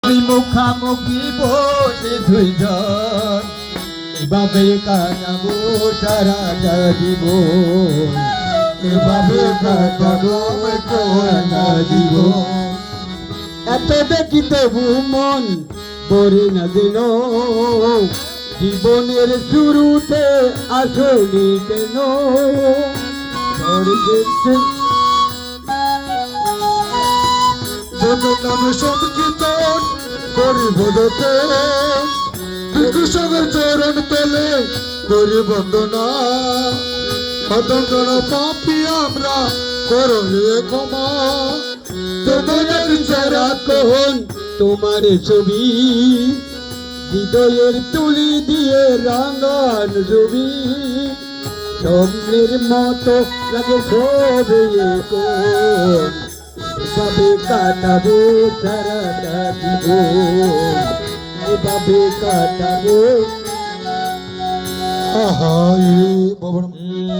ওই মুখামুখি বসে দুইজন এভাবে কাটাবো সারাটা জীবন, এভাবে কাটাবো সারাটা জীবন। এত দেখি তবু মন পড়ে না যেন, জীবনের শুরুতে আসনি কেন। নামে সংকীর্তন করিব যতন, কৃষকের চরণ তলে করি বন্দনা। অদঙ্গন পাপি আমরা করলে ক্ষমা, তোমার সারাক্ষণ তোমার ছবি হৃদয়ের তুলি দিয়ে রাঙান ছবি, স্বপ্নের মতো লাগে সবে এখন, এভাবে কাটাবো সারাটা জীবন, এভাবে কাটাবো। আহা বাবা।